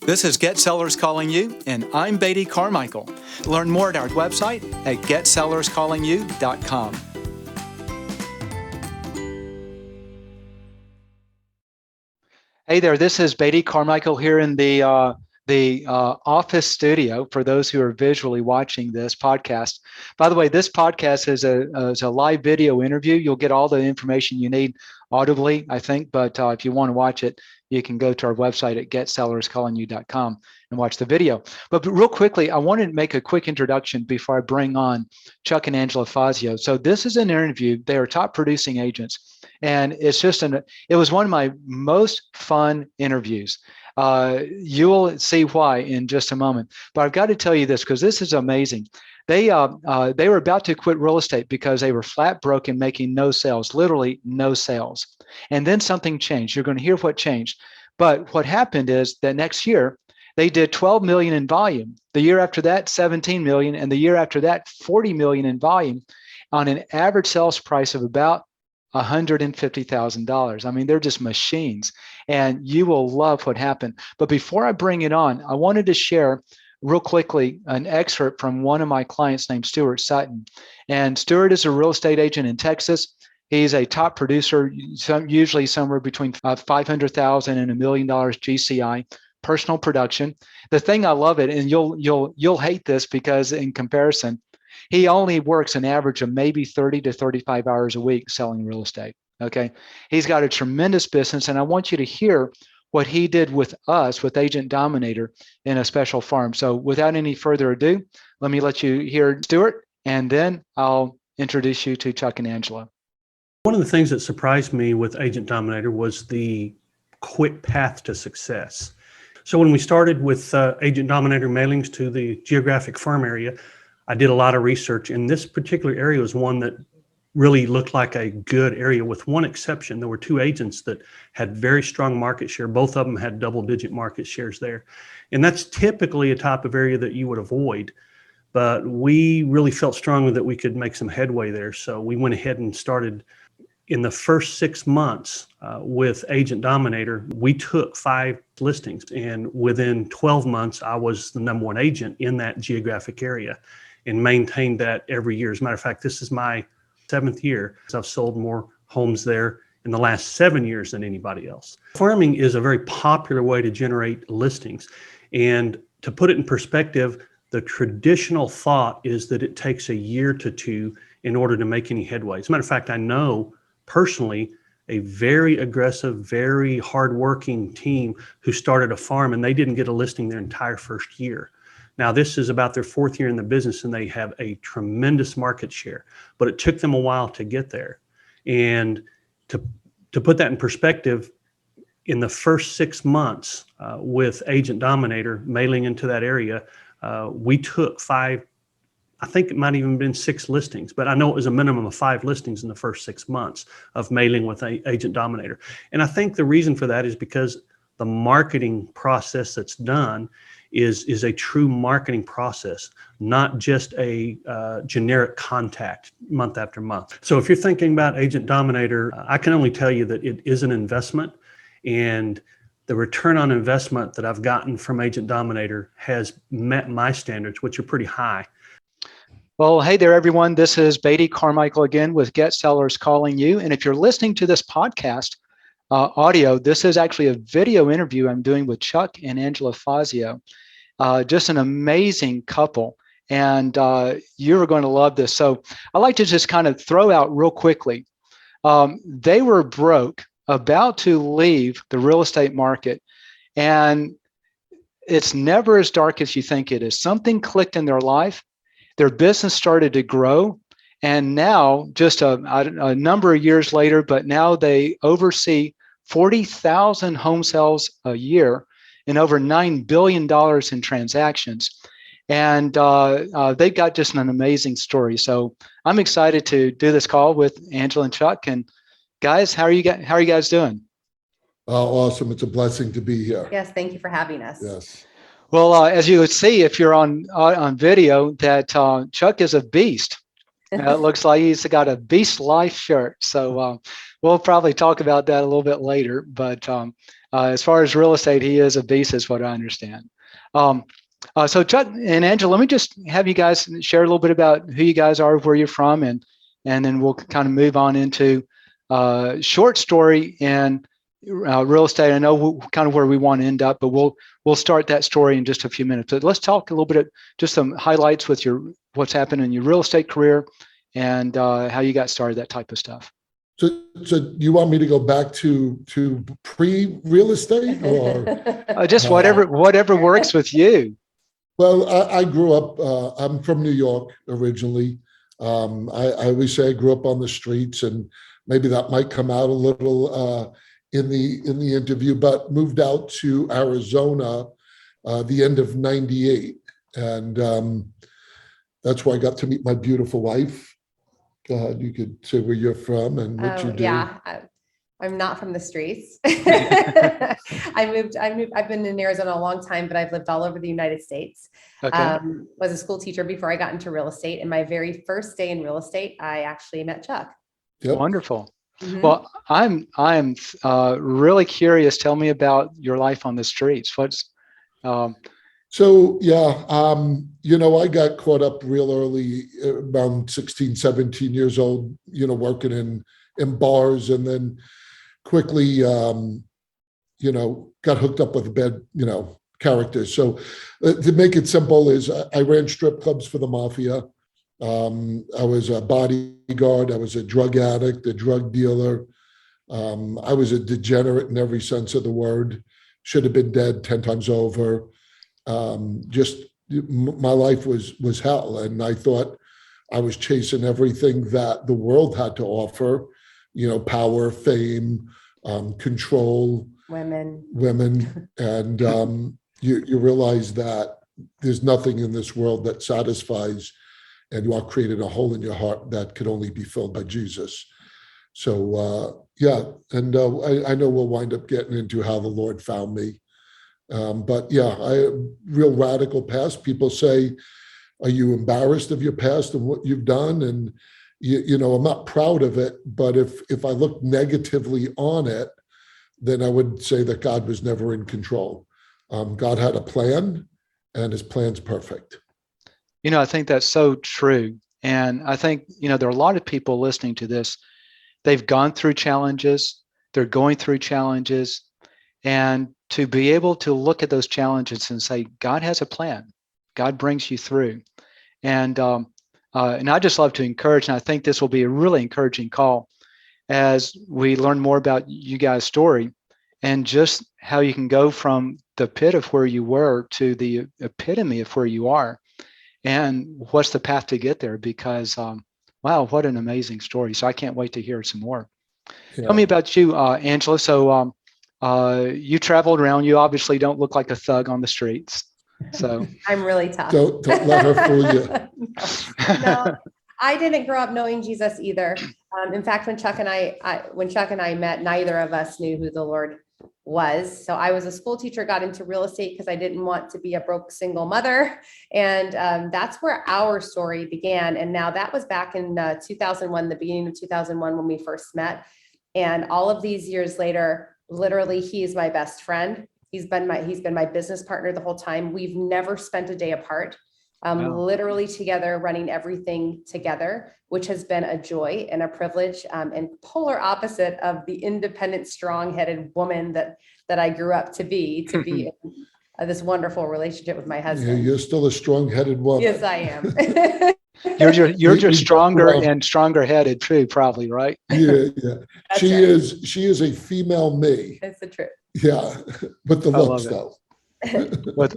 This is Get Sellers Calling You, and I'm Beatty Carmichael. Learn more at our website at getsellerscallingyou.com. Hey there, this is Beatty Carmichael here in the office studio for those who are visually watching this podcast. By the way, this podcast is a live video interview. You'll get all the information you need audibly, I think, but if you want to watch it, you can go to our website at getsellerscallingyou.com and watch the video. But real quickly, I wanted to make a quick introduction before I bring on Chuck and Angela Fazio. So this is an interview. They are top producing agents. And it's just it was one of my most fun interviews. You will see why in just a moment. But I've got to tell you this because this is amazing. They were about to quit real estate because they were flat broke and making no sales, literally no sales. And then something changed. You're going to hear what changed. But what happened is that next year, they did 12 million in volume. The year after that, 17 million. And the year after that, 40 million in volume on an average sales price of about $150,000. I mean, they're just machines, and you will love what happened. But before I bring it on, I wanted to share real quickly an excerpt from one of my clients named Stuart Sutton. And Stuart is a real estate agent in Texas. He's a top producer, usually somewhere between $500,000 and $1 million GCI, personal production. The thing I love it, and you'll hate this because in comparison, he only works an average of maybe 30 to 35 hours a week selling real estate. Okay. He's got a tremendous business. And I want you to hear what he did with us, with Agent Dominator in a special farm. So without any further ado, let me let you hear Stuart, and then I'll introduce you to Chuck and Angela. One of the things that surprised me with Agent Dominator was the quick path to success. So when we started with Agent Dominator mailings to the geographic farm area, I did a lot of research, and this particular area was one that really looked like a good area, with one exception. There were two agents that had very strong market share. Both of them had double-digit market shares there. And that's typically a type of area that you would avoid. But we really felt strongly that we could make some headway there. So we went ahead and started in the first 6 months with Agent Dominator. We took 5 listings, and within 12 months, I was the number 1 agent in that geographic area, and maintained that every year. As a matter of fact, this is my 7th year. I've sold more homes there in the last 7 years than anybody else. Farming is a very popular way to generate listings. And to put it in perspective, the traditional thought is that it takes a year to 2 in order to make any headway. As a matter of fact, I know personally a very aggressive, very hardworking team who started a farm, and they didn't get a listing their entire first year. Now, this is about their 4th year in the business, and they have a tremendous market share, but it took them a while to get there. And to put that in perspective, in the first 6 months with Agent Dominator mailing into that area, we took 5, I think it might even been 6 listings, but I know it was a minimum of 5 listings in the first 6 months of mailing with Agent Dominator. And I think the reason for that is because the marketing process that's done is a true marketing process, not just a generic contact month after month. So if you're thinking about Agent Dominator, I can only tell you that it is an investment, and the return on investment that I've gotten from Agent Dominator has met my standards, which are pretty high. Well, hey there, everyone. This is Beatty Carmichael again with Get Sellers Calling You. And if you're listening to this podcast audio, this is actually a video interview I'm doing with Chuck and Angela Fazio. Just an amazing couple. And you're going to love this. So I like to just kind of throw out real quickly. They were broke, about to leave the real estate market. And it's never as dark as you think it is. Something clicked in their life. Their business started to grow. And now, just a number of years later, but now they oversee 40,000 home sales a year and over $9 billion in transactions. And they've got just an amazing story. So I'm excited to do this call with Angela and Chuck. And guys, how are you guys doing? Awesome. It's a blessing to be here. Yes, thank you for having us. Yes. Well, as you would see, if you're on video, that Chuck is a beast. It looks like he's got a Beast Life shirt. So we'll probably talk about that a little bit later. But as far as real estate, he is a beast, is what I understand. So Chuck and Angela, let me just have you guys share a little bit about who you guys are, where you're from, and then we'll kind of move on into short story and real estate. I know kind of where we want to end up, but we'll start that story in just a few minutes. But let's talk a little bit, just some highlights with what's happened in your real estate career and how you got started, that type of stuff. So you want me to go back to pre-real estate, or Just whatever works with you. Well, I grew up. I'm from New York originally. I always say I grew up on the streets, and maybe that might come out a little in the interview. But moved out to Arizona the end of '98, and that's where I got to meet my beautiful wife. Go ahead, you could say where you're from and what you do. Yeah, I'm not from the streets. I've been in Arizona a long time, but I've lived all over the United States. Okay. Was a school teacher before I got into real estate. And my very first day in real estate, I actually met Chuck. Yep. Wonderful. Mhm. Well, I'm really curious. Tell me about your life on the streets. So yeah, I got caught up real early, around 16, 17 years old, working in bars, and then quickly, got hooked up with bad, characters. So to make it simple is I ran strip clubs for the mafia. I was a bodyguard. I was a drug addict, a drug dealer. I was a degenerate in every sense of the word. Should have been dead 10 times over. Just my life was hell. And I thought I was chasing everything that the world had to offer, power, fame, control, women. And you realize that there's nothing in this world that satisfies, and you are creating a hole in your heart that could only be filled by Jesus. So, and I know we'll wind up getting into how the Lord found me. But yeah, real radical past. People say, are you embarrassed of your past and what you've done? And, I'm not proud of it, but if I look negatively on it, then I would say that God was never in control. God had a plan, and his plan's perfect. I think that's so true. And I think, there are a lot of people listening to this. They've gone through challenges. They're going through challenges. And to be able to look at those challenges and say, God has a plan. God brings you through. And I just love to encourage, and I think this will be a really encouraging call as we learn more about you guys' story and just how you can go from the pit of where you were to the epitome of where you are, and what's the path to get there, because wow, what an amazing story. So I can't wait to hear some more. Yeah. Tell me about you, Angela. So you traveled around. You obviously don't look like a thug on the streets. So I'm really tough. Don't let her fool you. No, I didn't grow up knowing Jesus either. In fact, when Chuck and I met, neither of us knew who the Lord was. So I was a school teacher, got into real estate because I didn't want to be a broke single mother. And that's where our story began. And now that was back in 2001, the beginning of 2001, when we first met. And all of these years later, literally, he is my best friend. He's been my business partner the whole time. We've never spent a day apart. Wow. Literally together, running everything together, which has been a joy and a privilege, and polar opposite of the independent, strong-headed woman that I grew up to be in this wonderful relationship with my husband. Yeah, you're still a strong-headed woman. Yes, I am. You're just stronger and stronger-headed too, probably, right? Yeah. She is a female me. That's the truth. Yeah, but the looks though. When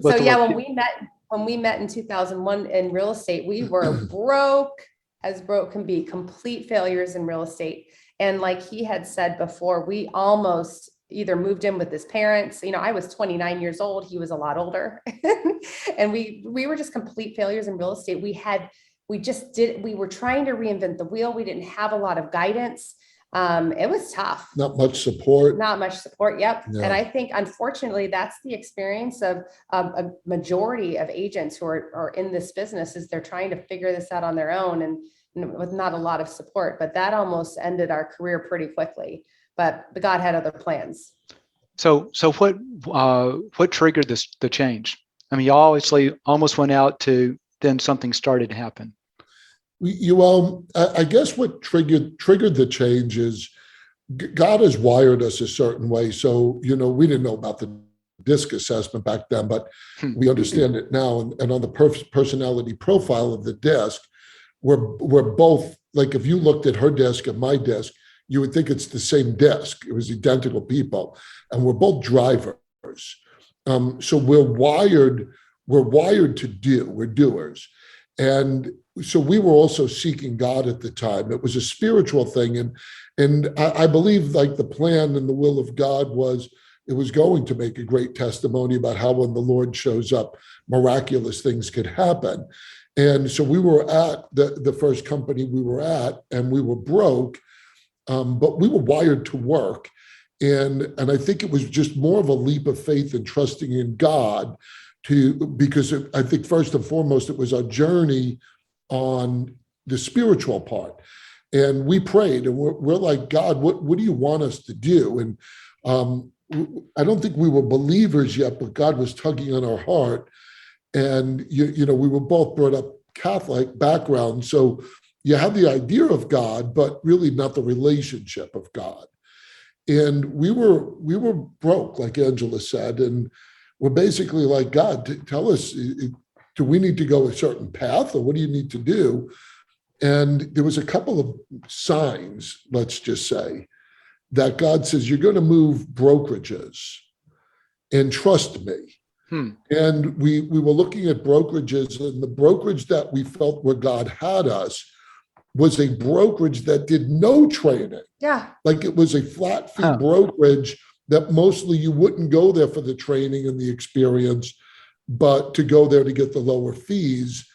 we met in 2001 in real estate, we were broke as broke can be, complete failures in real estate. And like he had said before, we almost either moved in with his parents. I was 29 years old. He was a lot older. And we were just complete failures in real estate. We were trying to reinvent the wheel. We didn't have a lot of guidance. It was tough. Not much support. Yep. Yeah. And I think, unfortunately, that's the experience of a majority of agents who are in this business, is they're trying to figure this out on their own. with not a lot of support, but that almost ended our career pretty quickly. But God had other plans. So what triggered the change? I mean, you obviously almost went out to, then something started to happen. I guess what triggered the change is God has wired us a certain way. So, we didn't know about the DISC assessment back then, but we understand it now. And on the personality profile of the DISC, we're both, like, if you looked at her DISC and my DISC, you would think it's the same DISC. It was identical people, and we're both drivers. So we're wired to do. We're doers. And so we were also seeking God at the time. It was a spiritual thing. And I believe, like, the plan and the will of God was, it was going to make a great testimony about how when the Lord shows up, miraculous things could happen. And so we were at the first company we were at, and we were broke, but we were wired to work. And I think it was just more of a leap of faith and trusting in God, because I think first and foremost, it was our journey on the spiritual part. And we prayed, and we're like, God, what do you want us to do? And I don't think we were believers yet, but God was tugging on our heart. And, we were both brought up Catholic background. So you have the idea of God, but really not the relationship of God. And we were broke, like Angela said, and we're basically like, God, tell us, do we need to go a certain path, or what do you need to do? And there was a couple of signs, let's just say, that God says, you're going to move brokerages and trust me. And we were looking at brokerages, and the brokerage that we felt where God had us was a brokerage that did no training. Yeah. Like, it was a flat fee brokerage that mostly you wouldn't go there for the training and the experience, but to go there to get the lower fees.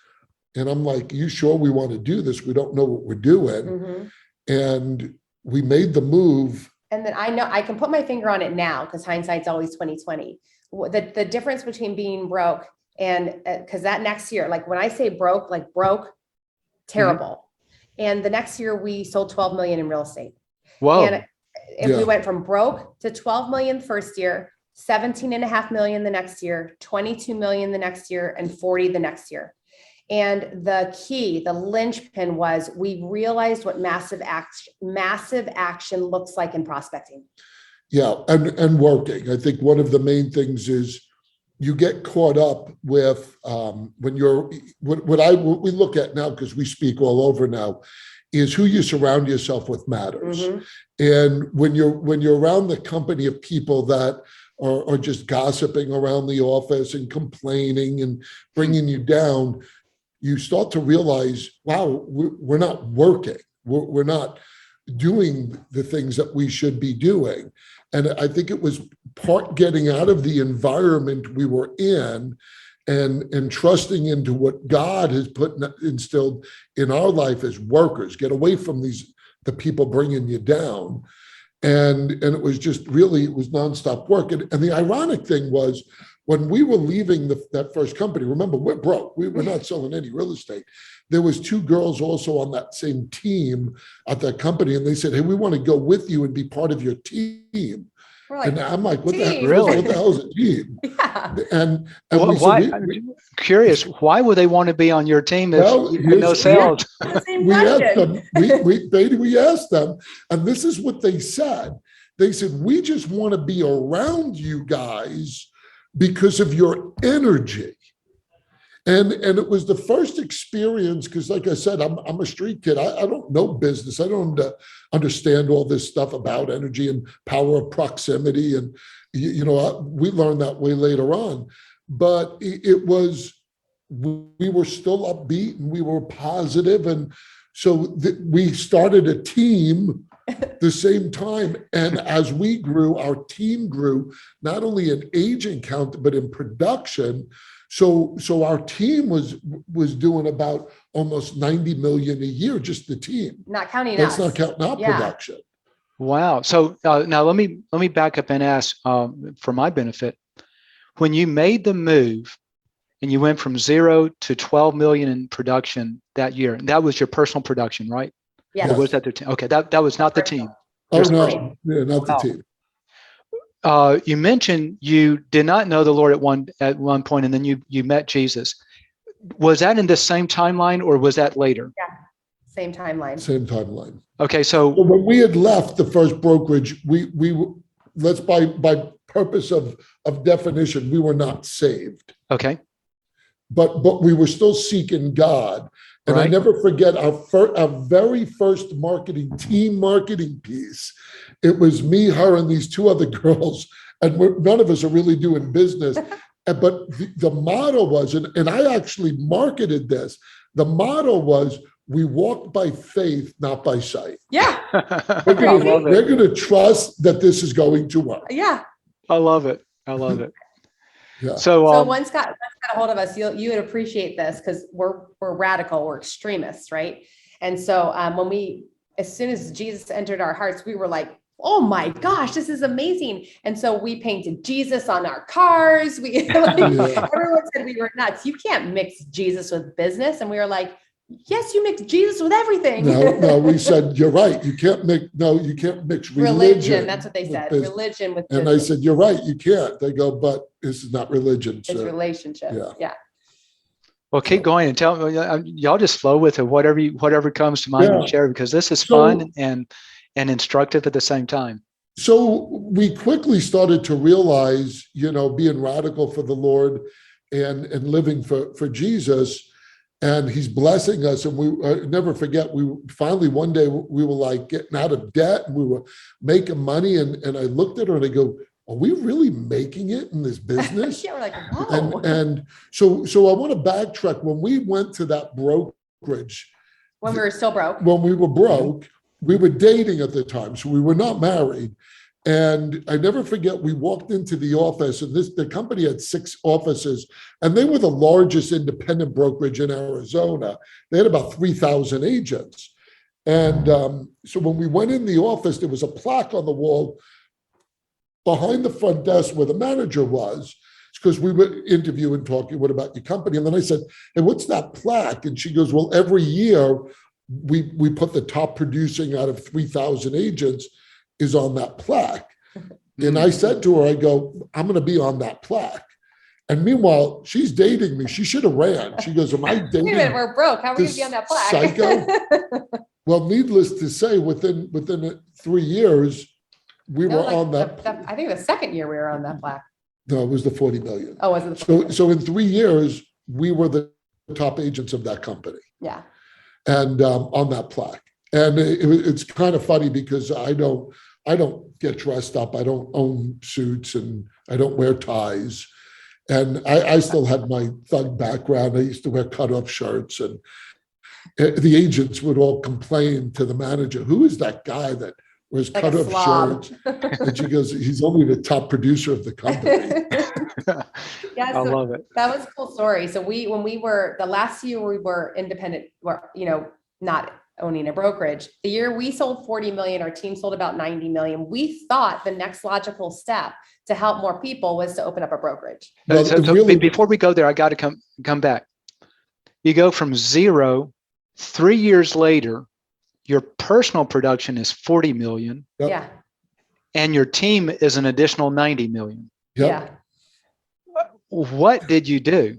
And I'm like, you sure we want to do this? We don't know what we're doing. Mm-hmm. And we made the move. And then I know I can put my finger on it now, because hindsight's always 2020. The difference between being broke and because that next year, like, when I say broke, like broke, terrible. Mm-hmm. And the next year we sold 12 million in real estate. Whoa. And if we went from broke to 12 million first year, 17.5 million the next year, 22 million the next year, and 40 the next year. And the linchpin was, we realized what massive action looks like in prospecting. Yeah. And working. I think one of the main things is you get caught up with when you're, what we look at now, because we speak all over now, is who you surround yourself with matters. Mm-hmm. And when you're around the company of people that are just gossiping around the office and complaining and bringing you down, you start to realize, wow, we're not working. We're not doing the things that we should be doing. And I think it was part getting out of the environment we were in and trusting into what God has instilled in our life as workers. Get away from the people bringing you down. And it was just really, it was nonstop work. And the ironic thing was, when we were leaving that first company, remember, we're broke. We're not selling any real estate. There was two girls also on that same team at that company. And they said, hey, we want to go with you and be part of your team. Like, and I'm like, what the hell is a team? Yeah. And why? I'm curious, why would they want to be on your team if you had no sales? We asked them, we asked them, and this is what they said. They said, we just want to be around you guys because of your energy. And it was the first experience, because like I said, I'm a street kid. I don't know business. I don't understand all this stuff about energy and power of proximity. And, we learned that way later on. But it was, we were still upbeat and we were positive. And so we started a team the same time. And as we grew, our team grew, not only in agent count, but in production. So our team was doing about almost 90 million a year, just the team. Not counting us. That's not counting our production. Wow. So now let me back up and ask for my benefit. When you made the move and you went from 0 to 12 million in production that year. And that was your personal production, right? Yeah. Or was that the team? Okay, that was not the team. Oh, Just no, personal. yeah, not the Wow. team. You mentioned you did not know the Lord at one point, and then you met Jesus. Was that in the same timeline, or was that later? Yeah, same timeline. Same timeline. Okay, So so when we had left the first brokerage, we let's by purpose of definition, we were not saved, okay, but we were still seeking God. And I Right. never forget our very first team marketing piece. It was me, her, and these two other girls, and none of us are really doing business. But the motto was, and I actually marketed this. The motto was, "We walk by faith, not by sight." Yeah, I love We're it. going to trust that this is going to work. yeah. I love it. I love it. Yeah. So, So once got a hold of us, you would appreciate this because we're radical, we're extremists, right? And so as soon as Jesus entered our hearts, we were like, oh my gosh, this is amazing. And so we painted Jesus on our cars. Everyone said we were nuts. You can't mix Jesus with business. And we were like, yes, you mix Jesus with everything. No, we said, you're right. You can't mix religion. That's what they said. business. Religion with And business. I said, you're right. You can't. They go, but this is not religion. It's So relationship. Yeah. well, keep going and tell y'all just flow with it. Whatever comes to mind Yeah. and share, because this is So- fun and instructive at the same time. So we quickly started to realize, being radical for the Lord and living for Jesus, and he's blessing us. And we never forget, we finally one day we were like getting out of debt and we were making money. And I looked at her and I go, are we really making it in this business? Yeah, we're like, whoa. And so I want to backtrack. When we went to that brokerage, When we were still broke. when we were broke, we were dating at the time, so we were not married. And I never forget, we walked into the office, and the company had 6 offices, and they were the largest independent brokerage in Arizona. They had about 3,000 agents. And so when we went in the office, there was a plaque on the wall behind the front desk where the manager was. It's because we were interviewing, talking, what about your company? And then I said, hey, what's that plaque? And she goes, well, every year we put the top producing out of 3,000 agents is on that plaque. And I said to her, I go, I'm going to be on that plaque. And meanwhile, she's dating me. She should have ran. She goes, am I dating? Wait a minute, we're broke. How are we going to be on that plaque? Psycho? Well, needless to say, within 3 years, we were on that. I think the second year we were on that plaque. No, it was the 40 million. Oh, was it? So in 3 years, we were the top agents of that company. Yeah. And on that plaque. And it's kind of funny because I don't get dressed up. I don't own suits and I don't wear ties. And I still had my thug background. I used to wear cut-off shirts, and the agents would all complain to the manager, who is that guy that wears Like a cut-off slob. shirts? And she goes, he's only the top producer of the company. Yeah, I so love it. that was a cool story. So when we were the last year we were independent, not owning a brokerage, the year we sold 40 million, our team sold about 90 million. We thought the next logical step to help more people was to open up a brokerage. Well, So it really- before we go there, I got to come back. You go from 0, 3 years later, your personal production is 40 million, Yep. Yeah. and your team is an additional 90 million. Yep. Yeah. What did you do?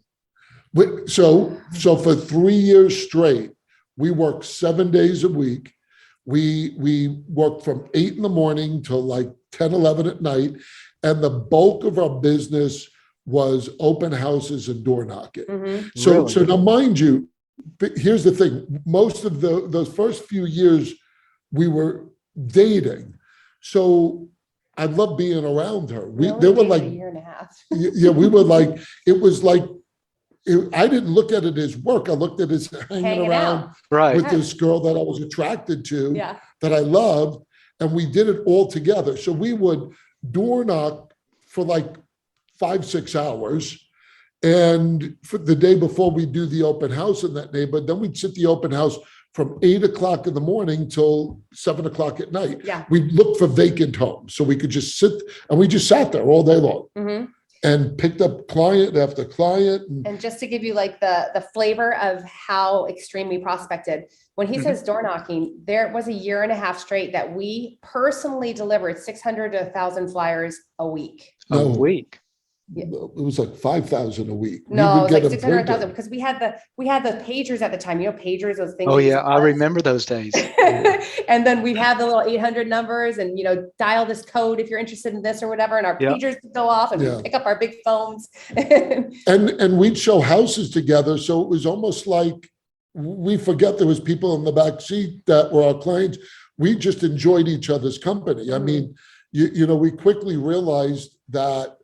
So for 3 years straight, we worked 7 days a week. We worked from 8 in the morning till like 10, 11 at night. And the bulk of our business was open houses and door knocking. Mhm. So Really? now, mind you, but here's the thing. Most of those first few years, we were dating. So I loved being around her. We They only were dated like, a year and a half. yeah, we were like, it was like, I didn't look at it as work. I looked at it as hanging Hanging around out. Right. with this girl that I was attracted to, Yeah. that I loved, and we did it all together. So we would door knock for like 5-6 hours. And for the day before we do the open house in that neighborhood, then we'd sit the open house from 8 o'clock in the morning till 7 o'clock at night. Yeah. We'd look for vacant homes so we could just sit, and we just sat there all day long. Mhm. and picked up client after client. And just to give you like the flavor of how extreme we prospected, when he says door knocking, there was a year and a half straight that we personally delivered 600 to 1,000 flyers a week. A week. It was like 5,000 a week. No, it was like them 600,000 printed. because we had the pagers at the time. You know, pagers, those things. Oh yeah, I remember those days. And then we'd have the little 800 numbers and, dial this code if you're interested in this or whatever. And our pagers would go off and we'd pick up our big phones. And we'd show houses together. So it was almost like we forget there was people in the back seat that were our clients. We just enjoyed each other's company. I mean, we quickly realized that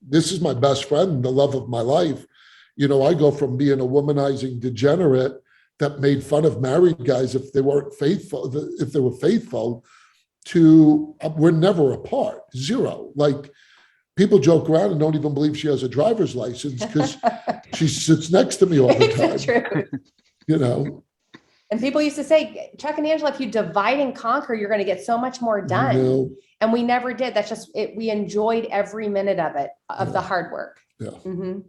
this is my best friend, the love of my life. I go from being a womanizing degenerate that made fun of married guys if they weren't faithful, if they were faithful, to we're never apart, zero. Like people joke around and don't even believe she has a driver's license because she sits next to me all the time. True. And people used to say, Chuck and Angela, if you divide and conquer, you're going to get so much more done. And we never did. That's just it. We enjoyed every minute of it, of the hard work. Yeah. Mm-hmm.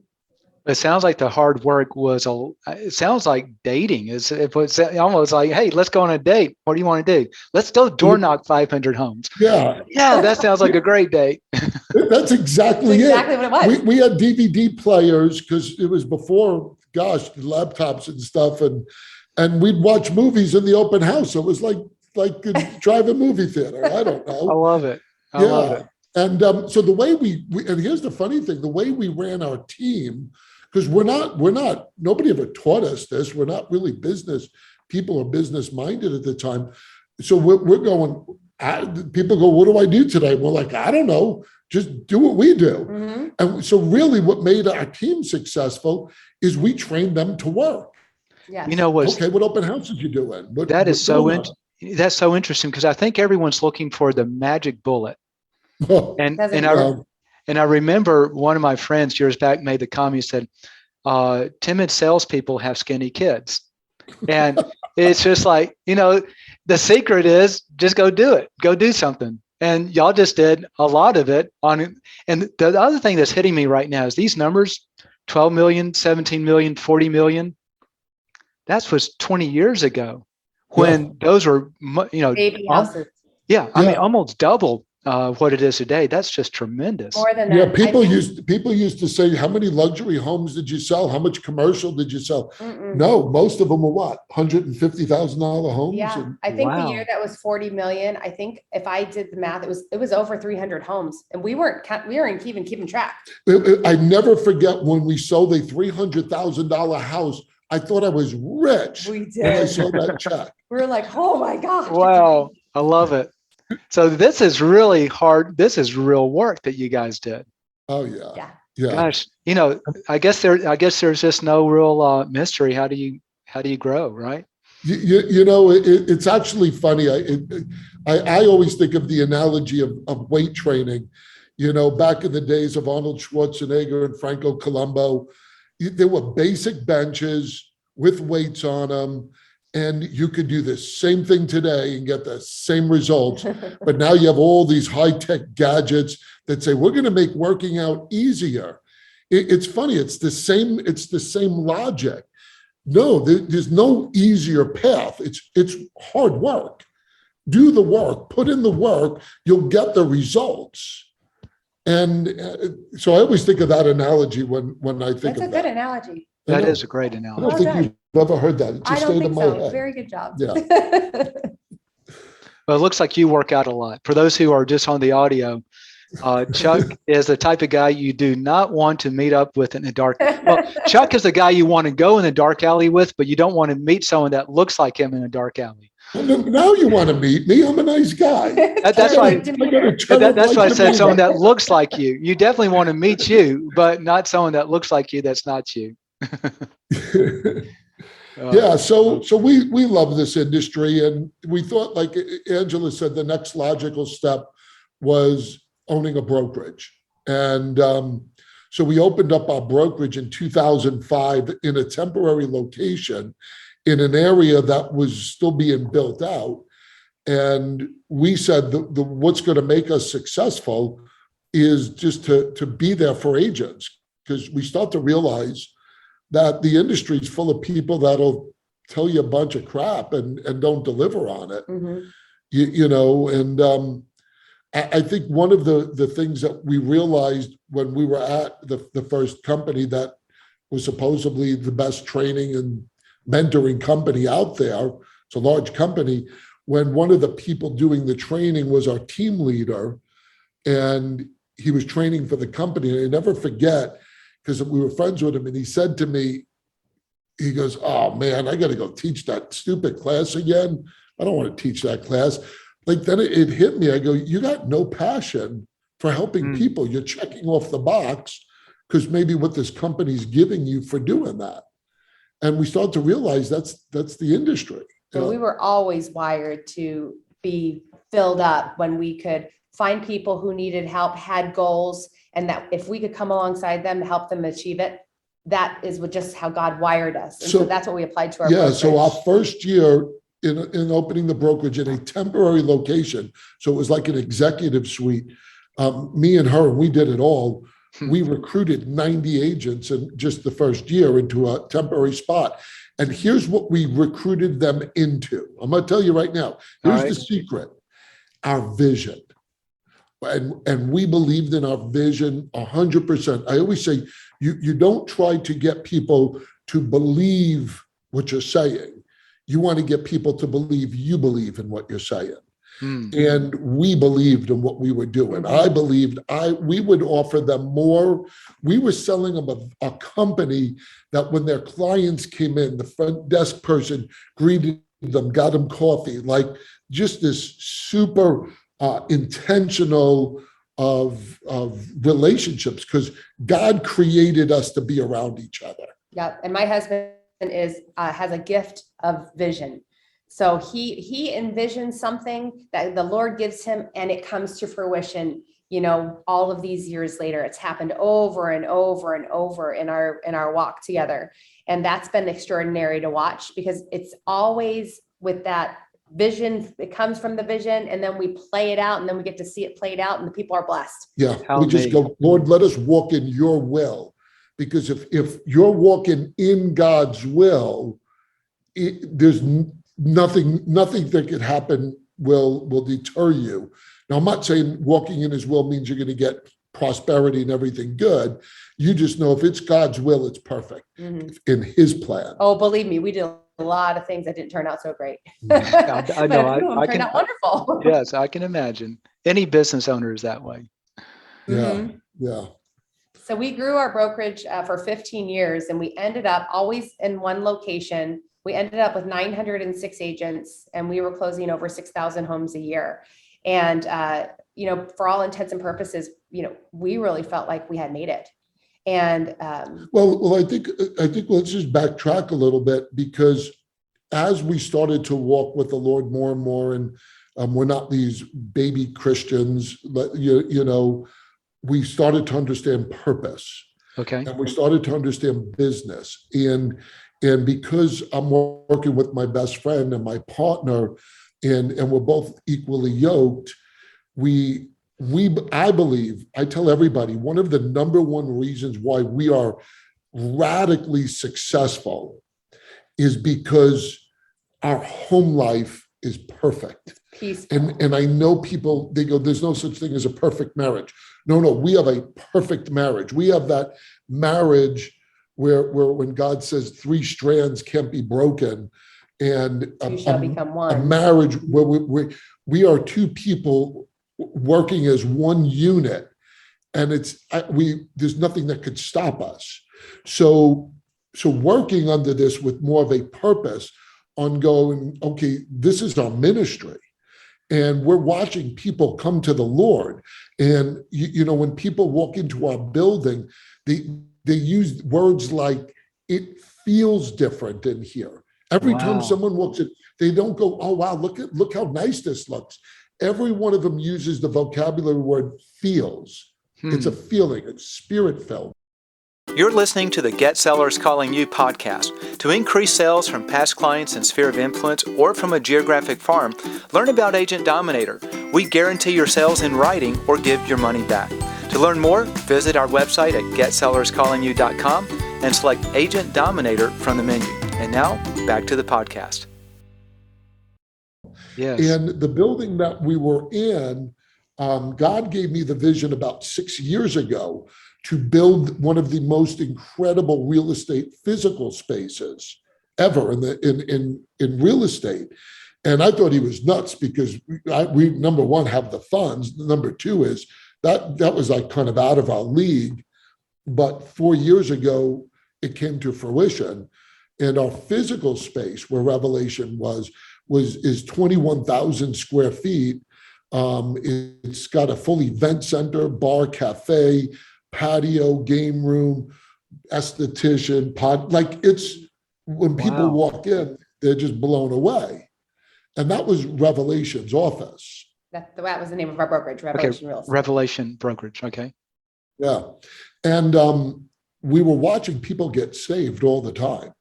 It sounds like the hard work was it sounds like dating. It was almost like, hey, let's go on a date. What do you want to do? Let's go door knock 500 homes. Yeah. Yeah, that sounds like a great date. That's exactly it. Exactly what it was. We had DVD players because it was before, laptops and stuff. And we'd watch movies in the open house. So it was like drive a movie theater. I don't know. I love it. I love it. And so the way we and here's the funny thing, the way we ran our team, because we're not, nobody ever taught us this. We're not really business people or business minded at the time. So we're going, people go, what do I do today? We're like, I don't know, just do what we do. Mm-hmm. And so really what made our team successful is we trained them to work. Yeah. What open houses you doing? That's so interesting because I think everyone's looking for the magic bullet. And I remember one of my friends years back made the comment, said, timid salespeople have skinny kids. And it's just like, the secret is just go do it, go do something. And y'all just did a lot of it on. And the other thing that's hitting me right now is these numbers, 12 million, 17 million, 40 million. That was 20 years ago when those were, baby houses. I mean, almost double what it is today. That's just tremendous. More than that. Yeah, people used to say, how many luxury homes did you sell? How much commercial did you sell? No, most of them were what? $150,000 homes? Yeah, I think the year that was 40 million, I think if I did the math, it was over 300 homes and we weren't even keeping track. I never forget when we sold a $300,000 house. I thought I was rich when I saw that check. We were like, oh my gosh. Wow. I love it. So this is really hard. This is real work that you guys did. Oh yeah. Gosh, I guess there's just no real mystery. How do you grow, right? It's actually funny. I always think of the analogy of weight training. Back in the days of Arnold Schwarzenegger and Franco Columbu, there were basic benches with weights on them. And you could do the same thing today and get the same results. But now you have all these high-tech gadgets that say, we're going to make working out easier. It's funny. It's the same logic. No, there's no easier path. It's hard work. Do the work, put in the work, you'll get the results. And so I always think of that analogy when I think That's a good analogy. That is a great I analogy. don't think you've ever heard that. It just I don't stayed think in my so. head. Very good job. Yeah. Well, it looks like you work out a lot. For those who are just on the audio, Chuck is the type of guy you do not want to meet up with in a dark. Well, Chuck is the guy you want to go in a dark alley with, but you don't want to meet someone that looks like him in a dark alley. Now you want to meet me? I'm a nice guy. That's why I said someone that looks like you. You definitely want to meet you, but not someone that looks like you that's not you. Yeah, so we love this industry, and we thought, like Angela said, the next logical step was owning a brokerage. And so we opened up our brokerage in 2005 in a temporary location in an area that was still being built out. And we said what's going to make us successful is just to be there for agents, because we start to realize that the industry is full of people that'll tell you a bunch of crap and don't deliver on it. Mhm. I think one of the things that we realized when we were at the first company that was supposedly the best training and mentoring company out there, it's a large company, when one of the people doing the training was our team leader, and he was training for the company. And I never forget, because we were friends with him, and he said to me, he goes, "Oh man, I got to go teach that stupid class again. I don't want to teach that class." Like then it hit me. I go, "You got no passion for helping people. You're checking off the box because maybe what this company's giving you for doing that." And we start to realize that's the industry. So we were always wired to be filled up when we could find people who needed help, had goals, and that if we could come alongside them to help them achieve it, that is just how God wired us. And so that's what we applied to our brokerage. So our first year in opening the brokerage in a temporary location, so it was like an executive suite, me and her, we did it all. We recruited 90 agents in just the first year into a temporary spot. And here's what we recruited them into. I'm going to tell you right now. Here's the secret. Our vision. And we believed in our vision 100%. I always say, you don't try to get people to believe what you're saying. You want to get people to believe you believe in what you're saying. And we believed in what we were doing. I believed we would offer them more. We were selling them a company that when their clients came in, the front desk person greeted them, got them coffee, like just this super intentional of relationships, because God created us to be around each other. Yeah, and my husband has a gift of vision. So he envisions something that the Lord gives him, and it comes to fruition. All of these years later, it's happened over and over and over in our walk together, and that's been extraordinary to watch, because it's always with that vision. It comes from the vision, and then we play it out, and then we get to see it played out, and the people are blessed. Yeah, we just go, "Lord, let us walk in your will," because if you're walking in God's will, there's nothing that could happen will deter you. Now, I'm not saying walking in his will means you're going to get prosperity and everything good. You just know if it's God's will, it's perfect in his plan. Oh, believe me, we did a lot of things that didn't turn out so great. I know. I turned can, out wonderful. Yes, I can imagine. Any business owner is that way. Yeah. Yeah. So we grew our brokerage for 15 years, and we ended up always in one location. We ended up with 906 agents, and we were closing over 6,000 homes a year. And, for all intents and purposes, we really felt like we had made it. And well, I think let's just backtrack a little bit, because as we started to walk with the Lord more and more, and we're not these baby Christians, we started to understand purpose. Okay. And we started to understand business. And because I'm working with my best friend and my partner, and we're both equally yoked, I believe, I tell everybody, one of the number one reasons why we are radically successful is because our home life is perfect. Peaceful. And I know people, they go, "There's no such thing as a perfect marriage." No, we have a perfect marriage. We have that marriage where when God says 3 strands can't be broken, and you shall become one. A marriage where we are 2 people working as one unit, and there's nothing that could stop us. So working under this with more of a purpose on going, okay, this is our ministry, and we're watching people come to the Lord. And when people walk into our building, they use words like, "It feels different in here." Every time someone walks in, they don't go, "Oh wow, look how nice this looks." Every one of them uses the vocabulary word "feels." It's a feeling. It's spirit-filled. You're listening to the Get Sellers Calling You podcast. To increase sales from past clients and sphere of influence, or from a geographic farm, learn about Agent Dominator. We guarantee your sales in writing or give your money back. To To learn more, visit our website at getsellerscallingyou.com and select Agent Dominator from the menu. And now, back to the podcast. Yes. And the building that we were in, God gave me the vision about 6 years ago to build one of the most incredible real estate physical spaces ever in real estate. And I thought he was nuts because we number one, have the funds. Number two is that was like kind of out of our league. But 4 years ago, it came to fruition. And our physical space where Revelation is 21,000 square feet. It's got a full event center, bar, cafe, patio, game room, esthetician, it's when people walk in, they're just blown away. And that was Revelation's office. That was the name of our brokerage, Revelation Real Estate. Revelation Brokerage. Okay. Yeah. And we were watching people get saved all the time.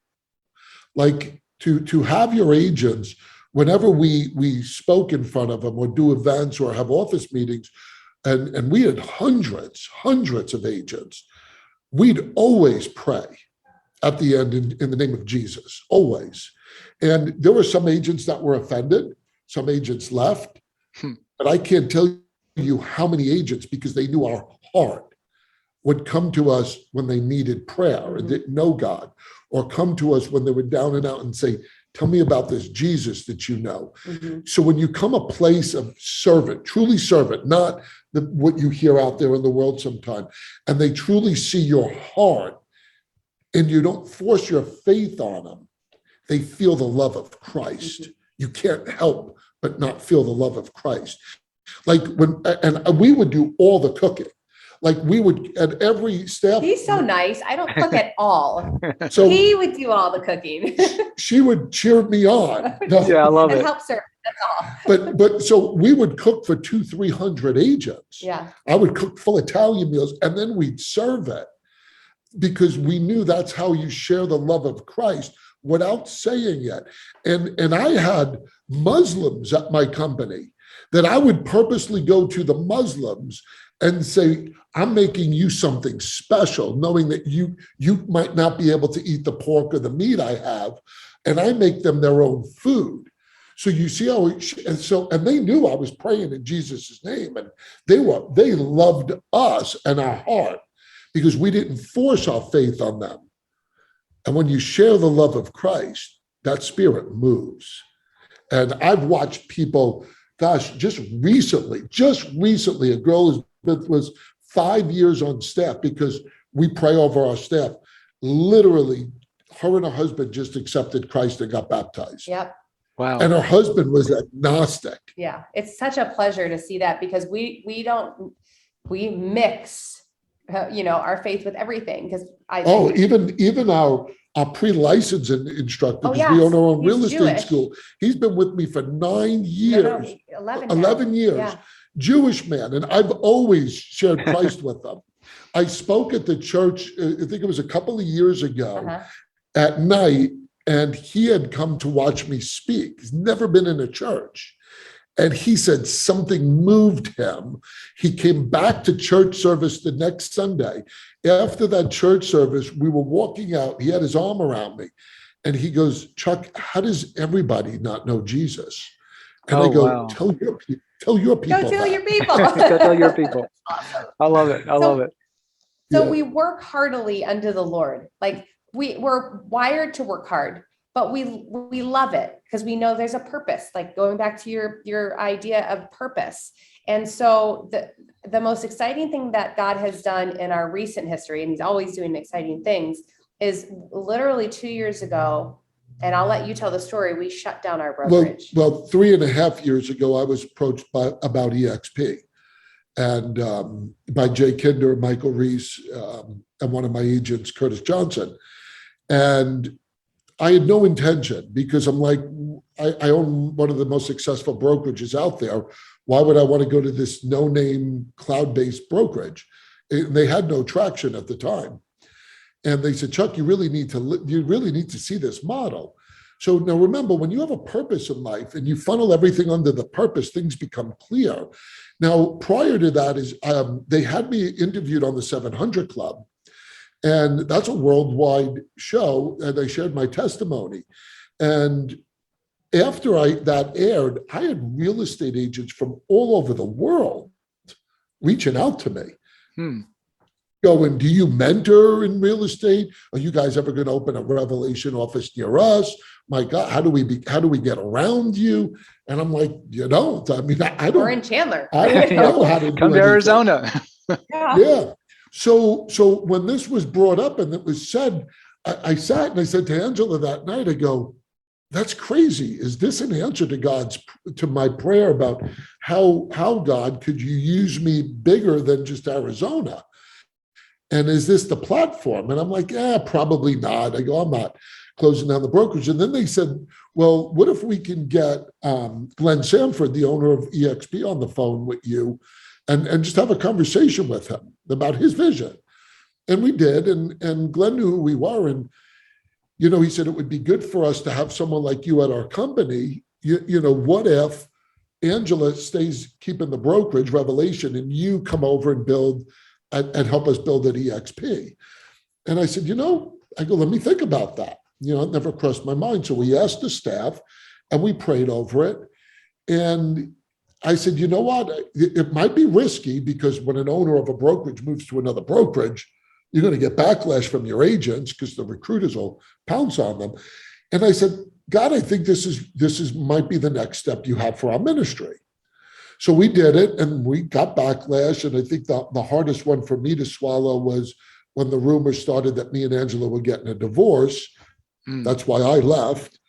Like to have your agents, whenever we spoke in front of them or do events or have office meetings, and we had hundreds of agents, we'd always pray at the end in the name of Jesus, always. And there were some agents that were offended, some agents left, but I can't tell you how many agents, because they knew our heart, would come to us when they needed prayer and didn't know God, or come to us when they were down and out and say, tell me about this Jesus that you know. Mm-hmm. So when you come a place of servant, truly servant, not what you hear out there in the world sometimes, and they truly see your heart and you don't force your faith on them, they feel the love of Christ. Mm-hmm. You can't help but not feel the love of Christ. Like and we would do all the cooking. Like we would at every staff. He's so nice. I don't cook at all. So he would do all the cooking. She would cheer me on. No. Yeah, I love it. Help serve. That's all. But so we would cook for 200-300 agents. Yeah. I would cook full Italian meals and then we'd serve it because we knew that's how you share the love of Christ without saying it. And I had Muslims at my company that I would purposely go to the Muslims and say, I'm making you something special, knowing that you might not be able to eat the pork or the meat I have, and I make them their own food. So you see how, and they knew I was praying in Jesus' name, and they loved us and our heart because we didn't force our faith on them. And when you share the love of Christ, that spirit moves. And I've watched people, gosh, just recently, a girl was 5 years on staff because we pray over our staff. Literally, her and her husband just accepted Christ and got baptized. Yep. Wow. And her husband was agnostic. Yeah. It's such a pleasure to see that because we mix, our faith with everything. Because even our pre-licensed instructor, because we own our own real estate school. He's been with me for 9 years. 11 years. Yeah. Jewish man. And I've always shared Christ with them. I spoke at the church, I think it was a couple of years ago at night, and he had come to watch me speak. He's never been in a church. And he said something moved him. He came back to church service the next Sunday. After that church service, we were walking out. He had his arm around me. And he goes, Chuck, how does everybody not know Jesus? And I go, tell your people. Tell your people. Go tell your people. Go tell your people. Awesome. I love it. I love it. So we work heartily unto the Lord. Like we're wired to work hard, but we love it because we know there's a purpose, like going back to your idea of purpose. And so the most exciting thing that God has done in our recent history, and he's always doing exciting things, is literally 2 years ago, and I'll let you tell the story, we shut down our brokerage. Well, 3.5 years ago, I was approached about EXP and by Jay Kinder, Michael Reese, and one of my agents, Curtis Johnson. And I had no intention because I'm like, I own one of the most successful brokerages out there. Why would I want to go to this no-name cloud-based brokerage? And they had no traction at the time. And they said, Chuck, you really need to see this model. So now remember, when you have a purpose in life and you funnel everything under the purpose, things become clear. Now, prior to that is they had me interviewed on the 700 Club, and that's a worldwide show, and they shared my testimony. And after that aired, I had real estate agents from all over the world reaching out to me. Going, do you mentor in real estate? Are you guys ever going to open a Revelation office near us? My God, how do we get around you? And I'm like, you don't. I mean, I don't. We're in Chandler. I don't know how to Come do to anything. Arizona. Yeah. So when this was brought up and it was said, I sat and I said to Angela that night, I go, that's crazy. Is this an answer to my prayer about how God could you use me bigger than just Arizona? And is this the platform? And I'm like, probably not. I go, I'm not closing down the brokerage. And then they said, well, what if we can get Glenn Sanford, the owner of EXP, on the phone with you and just have a conversation with him about his vision? And we did. And Glenn knew who we were. And, he said, it would be good for us to have someone like you at our company. What if Angela stays keeping the brokerage, Revelation, and you come over and build and help us build an EXP? And I said, I go, let me think about that. It never crossed my mind. So we asked the staff and we prayed over it. And I said, you know what? It might be risky because when an owner of a brokerage moves to another brokerage, you're going to get backlash from your agents because the recruiters will pounce on them. And I said, God, I think this might be the next step you have for our ministry. So we did it and we got backlash. And I think the hardest one for me to swallow was when the rumors started that me and Angela were getting a divorce. That's why I left.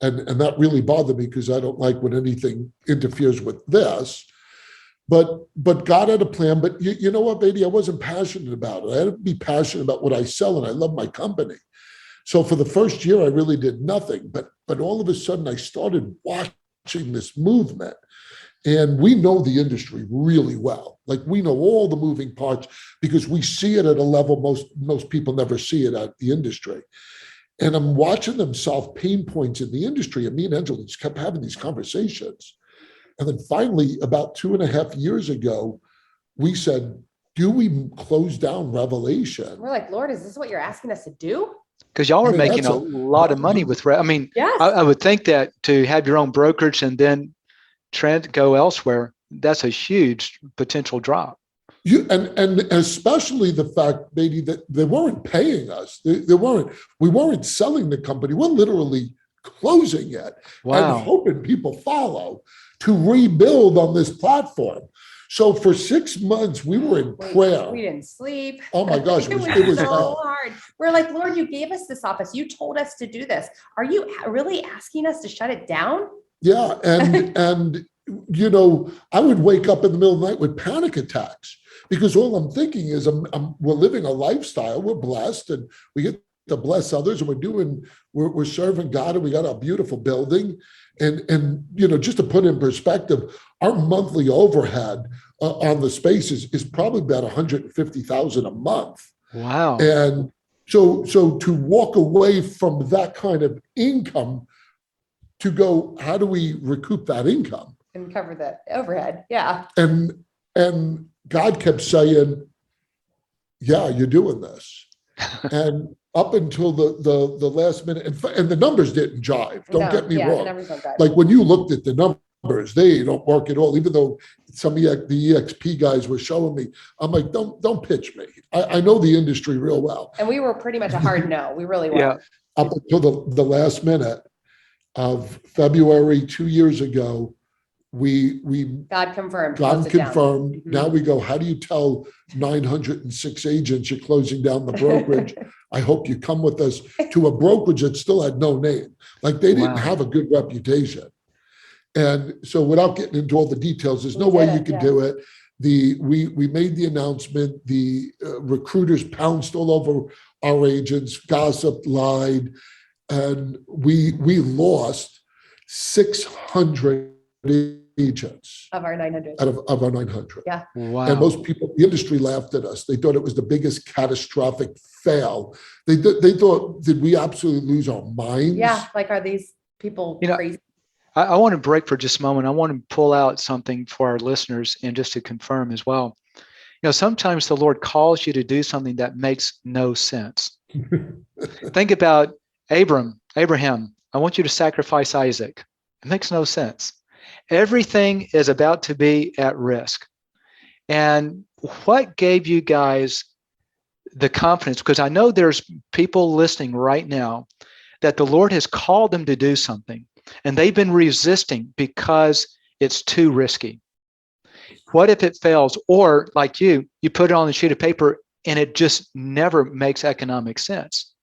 And that really bothered me because I don't like when anything interferes with this. But God had a plan. But you know what, baby? I wasn't passionate about it. I had to be passionate about what I sell, and I love my company. So for the first year, I really did nothing. But all of a sudden, I started watching this movement. And we know the industry really well. Like we know all the moving parts because we see it at a level most people never see it at the industry. And I'm watching them solve pain points in the industry. And me and Angela just kept having these conversations. And then finally, about 2.5 years ago, we said, do we close down Revelation? We're like, Lord, is this what you're asking us to do? Because y'all were making a lot of money with, Yes. I would think that to have your own brokerage and then go elsewhere, that's a huge potential drop. And especially the fact, Beatty, that they weren't paying us. We weren't selling the company. We're literally closing it and hoping people follow to rebuild on this platform. So for 6 months, we were in prayer. We didn't sleep. Oh my gosh, it was so hard. We're like, Lord, you gave us this office. You told us to do this. Are you really asking us to shut it down? Yeah, and I would wake up in the middle of the night with panic attacks because all I'm thinking is we're living a lifestyle. We're blessed, and we get to bless others, and we're serving God, and we got a beautiful building. And just to put in perspective, our monthly overhead on the space is probably about $150,000 a month. Wow. And so to walk away from that kind of income to go, how do we recoup that income? And cover the overhead. Yeah. And God kept saying, yeah, you're doing this. And up until the last minute, and the numbers didn't jive. Don't get me wrong. Like when you looked at the numbers, they don't work at all. Even though some of the EXP guys were showing me, I'm like, don't pitch me. I know the industry real well. And we were pretty much a hard no. We really were. Yeah. Up until the last minute of February 2 years ago, God confirmed. God confirmed. Mm-hmm. Now we go, how do you tell 906 agents you're closing down the brokerage? I hope you come with us to a brokerage that still had no name. Like they didn't have a good reputation. And so without getting into all the details, there's no way you can do it. We made the announcement. The recruiters pounced all over our agents, gossiped, lied, and we lost 600 agents Of our 900. out of our 900. Yeah. Wow. And most people, the industry laughed at us. They thought it was the biggest catastrophic fail. They thought, did we absolutely lose our minds? Yeah. Like, are these people crazy? I want to break for just a moment. I want to pull out something for our listeners and just to confirm as well. Sometimes the Lord calls you to do something that makes no sense. Think about Abraham. I want you to sacrifice Isaac. It makes no sense. Everything is about to be at risk. And what gave you guys the confidence? Because I know there's people listening right now that the Lord has called them to do something, and they've been resisting because it's too risky. What if it fails? Or like you put it on a sheet of paper and it just never makes economic sense.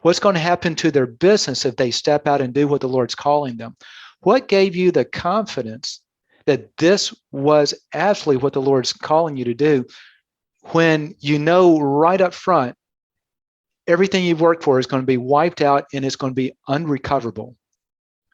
What's going to happen to their business if they step out and do what the Lord's calling them? What gave you the confidence that this was absolutely what the Lord's calling you to do when you know right up front, everything you've worked for is going to be wiped out and it's going to be unrecoverable?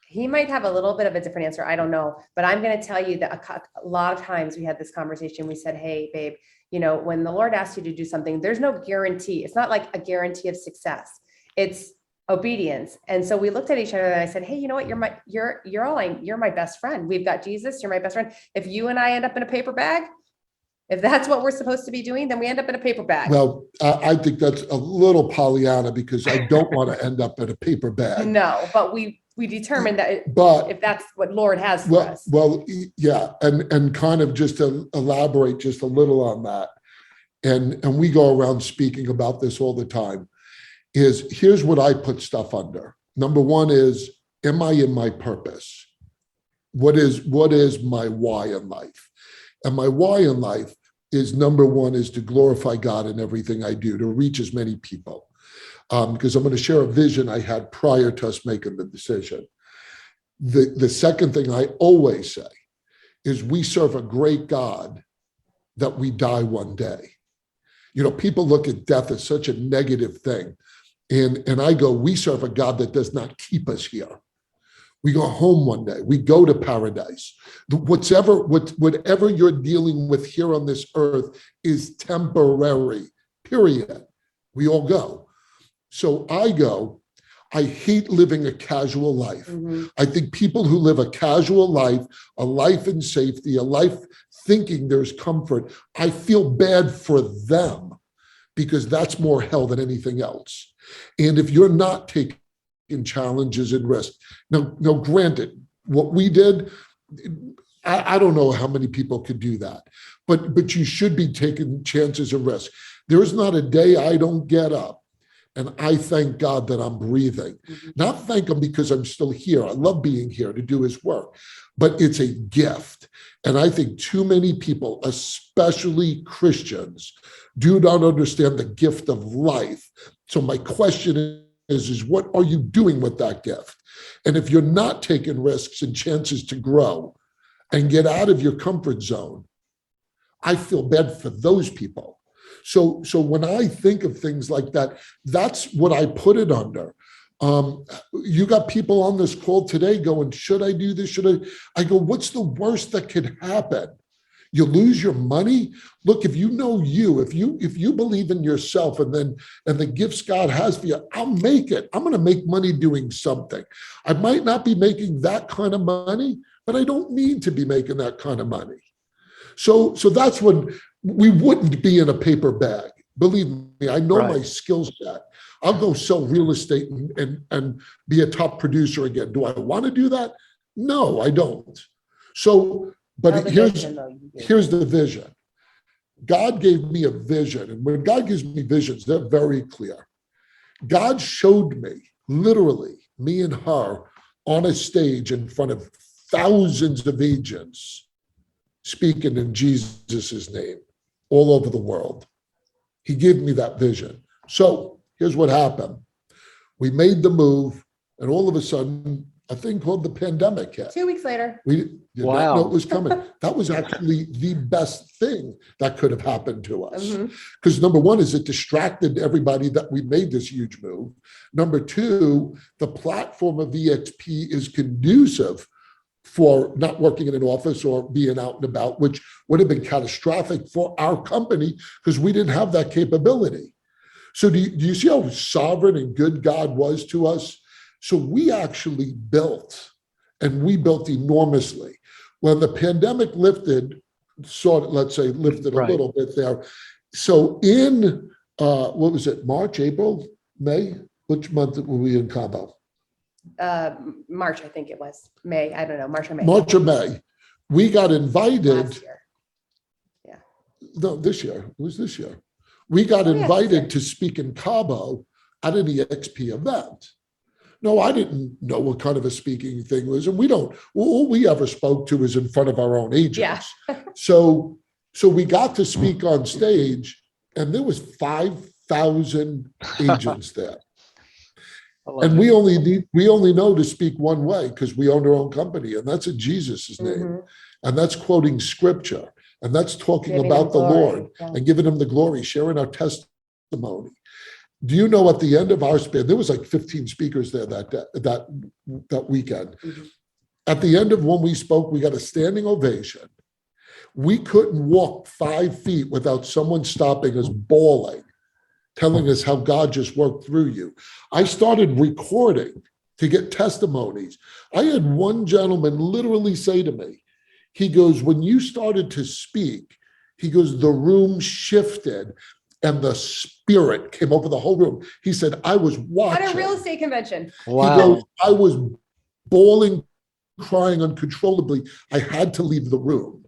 He might have a little bit of a different answer. I don't know, but I'm going to tell you that a lot of times we had this conversation. We said, hey, babe, when the Lord asks you to do something, there's no guarantee. It's not like a guarantee of success. It's obedience. And so we looked at each other and I said, hey, you know what? You're my best friend. We've got Jesus. You're my best friend. If you and I end up in a paper bag, if that's what we're supposed to be doing, then we end up in a paper bag. Well, I think that's a little Pollyanna because I don't want to end up in a paper bag. No, but we determined that if that's what Lord has for us. Well, yeah. And kind of just to elaborate just a little on that. And we go around speaking about this all the time. Here's what I put stuff under. Number one is, am I in my purpose? What is my why in life? And my why in life is, number one, is to glorify God in everything I do, to reach as many people. Because I'm going to share a vision I had prior to us making the decision. The second thing I always say is we serve a great God that we die one day. People look at death as such a negative thing. And I go, we serve a God that does not keep us here. We go home one day. We go to paradise. Whatever you're dealing with here on this earth is temporary, period. We all go. So I hate living a casual life. Mm-hmm. I think people who live a casual life, a life in safety, a life thinking there's comfort, I feel bad for them because that's more hell than anything else. And if you're not taking challenges and risk, now granted, what we did, I don't know how many people could do that, but you should be taking chances and risk. There is not a day I don't get up and I thank God that I'm breathing. Mm-hmm. Not thank him because I'm still here. I love being here to do his work, but it's a gift. And I think too many people, especially Christians, do not understand the gift of life. So my question is what are you doing with that gift? And if you're not taking risks and chances to grow and get out of your comfort zone, I feel bad for those people. So when I think of things like that, that's what I put it under. You got people on this call today going, should I do this? I go, what's the worst that could happen? You lose your money? Look, if you believe in yourself and the gifts God has for you, I'll make it. I'm going to make money doing something. I might not be making that kind of money, but I don't need to be making that kind of money. So that's when we wouldn't be in a paper bag. Believe me, I know my skill set. I'll go sell real estate and be a top producer again. Do I want to do that? No, I don't. So, but here's the vision. God gave me a vision. And when God gives me visions, they're very clear. God showed me, literally, me and her on a stage in front of thousands of agents speaking in Jesus' name all over the world. He gave me that vision. So here's what happened. We made the move, and all of a sudden, a thing called the pandemic hit. 2 weeks later. We did not know it was coming. That was actually the best thing that could have happened to us. Because number one is it distracted everybody that we made this huge move. Number two, the platform of EXP is conducive for not working in an office or being out and about, which would have been catastrophic for our company because we didn't have that capability. So do you see how sovereign and good God was to us? So we actually built, and we built enormously. When the pandemic lifted, let's say lifted a Right. little bit there. So in, what was it, March, April, May? Which month were we in Cabo? March, I think it was. May, I don't know, March or May. March or May. We got invited. Last year. No, this year. It was this year. We got Oh, yeah, invited to speak in Cabo at an EXP event. No, I didn't know what kind of a speaking thing was. And we don't, all we ever spoke to was in front of our own agents. Yeah. So we got to speak on stage, and there was 5,000 agents there. And we only know to speak one way because we own our own company, and that's in Jesus' name. Mm-hmm. And that's quoting scripture, and that's talking Giving about him the glory. Lord and giving him the glory, sharing our testimony. Do you know at the end of our span, there was like 15 speakers there that weekend. Mm-hmm. At the end of when we spoke, we got a standing ovation. We couldn't walk 5 feet without someone stopping us, bawling, telling us how God just worked through you. I started recording to get testimonies. I had one gentleman literally say to me, he goes, when you started to speak, he goes, the room shifted and the spirit came over the whole room. He said, I was watching. At a real estate convention. Wow. He goes, I was bawling, crying uncontrollably. I had to leave the room.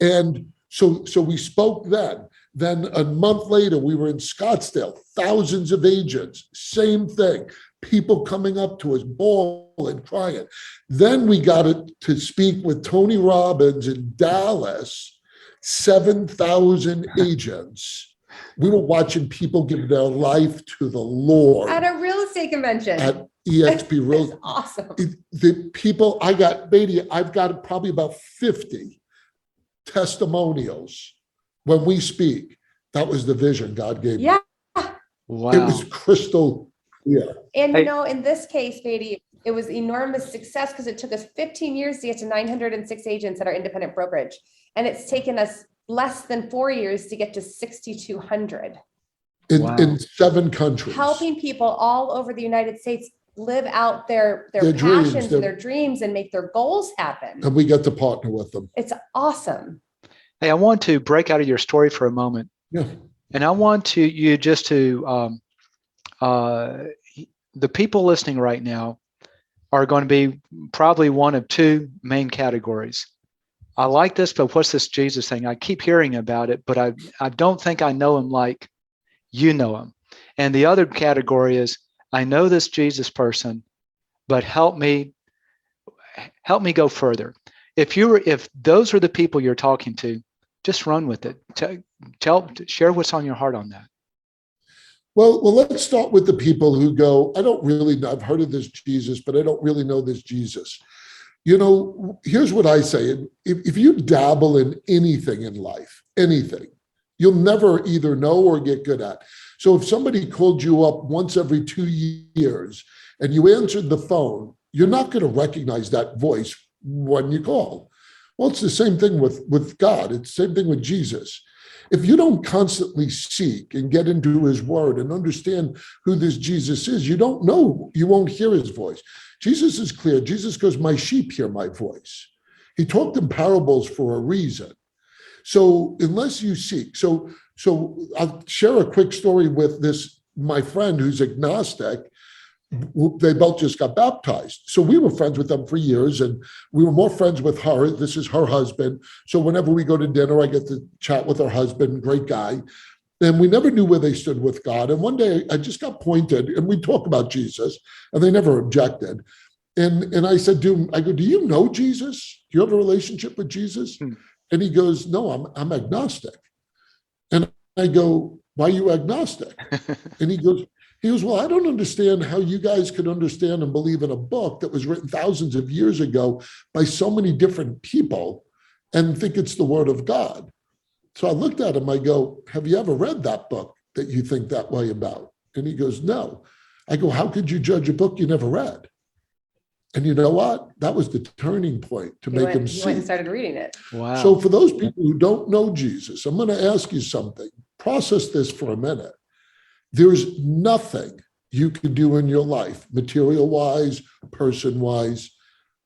And so we spoke then. Then a month later, we were in Scottsdale, thousands of agents, same thing. People coming up to us, bawling, crying. Then we got to speak with Tony Robbins in Dallas, 7,000 agents. We were watching people give their life to the Lord. At a real estate convention. At EXP Real. That's awesome. The people, I've got probably about 50 testimonials when we speak. That was the vision God gave me. Yeah. Wow. It was crystal clear. And Hey. in this case, Beatty, it was enormous success because it took us 15 years to get to 906 agents at our independent brokerage. And it's taken us less than 4 years to get to 6,200. Wow. In 7 countries. Helping people all over the United States live out their Their dreams, passions and their dreams and make their goals happen. And we get to partner with them. It's awesome. Hey, I want to break out of your story for a moment. Yeah. And I want you just to, the people listening right now are going to be probably one of 2 main categories. I like this, but what's this Jesus thing? I keep hearing about it, but I don't think I know him like you know him. And the other category is, I know this Jesus person, but help me go further. If those are the people you're talking to, just run with it. Share what's on your heart on that. Well, let's start with the people who go, I don't really know, I've heard of this Jesus, but I don't really know this Jesus. You know, here's what I say. If you dabble in anything in life, anything, you'll never either know or get good at. So if somebody called you up once every 2 years and you answered the phone, you're not going to recognize that voice when you call. Well, it's the same thing with God. It's the same thing with Jesus. If you don't constantly seek and get into his word and understand who this Jesus is, you don't know, you won't hear his voice. Jesus is clear. Jesus goes, my sheep hear my voice. He talked in parables for a reason. So unless you seek, so I'll share a quick story with my friend who's agnostic. They both just got baptized. So we were friends with them for years, and we were more friends with her. This is her husband. So whenever we go to dinner, I get to chat with her husband, great guy. And we never knew where they stood with God. And one day I just got pointed, and we talk about Jesus, and they never objected. And I said to him, I go, do you know Jesus? Do you have a relationship with Jesus? And he goes, no, I'm agnostic. And I go, why are you agnostic? And he goes, well, I don't understand how you guys could understand and believe in a book that was written thousands of years ago by so many different people and think it's the word of God. So I looked at him, I go, have you ever read that book that you think that way about? And he goes, no. I go, how could you judge a book you never read? And you know what? That was the turning point to make him He went and see. started reading it. Wow. So for those people who don't know Jesus, I'm going to ask you something. Process this for a minute. There's nothing you can do in your life, material-wise, person-wise,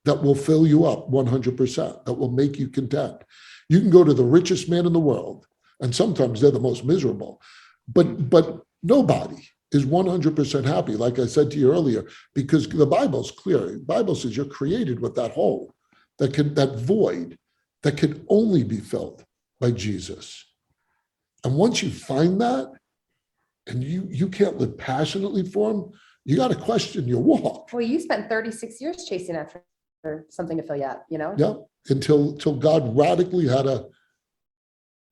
that will fill you up 100%, that will make you content. You can go to the richest man in the world, and sometimes they're the most miserable, but nobody is 100% happy, like I said to you earlier, because the Bible's clear. The Bible says you're created with that hole, that void, that can only be filled by Jesus. And once you find that, and you can't live passionately for him, you got to question your walk. Well, you spent 36 years chasing after something to fill you up, Yeah, until God radically had to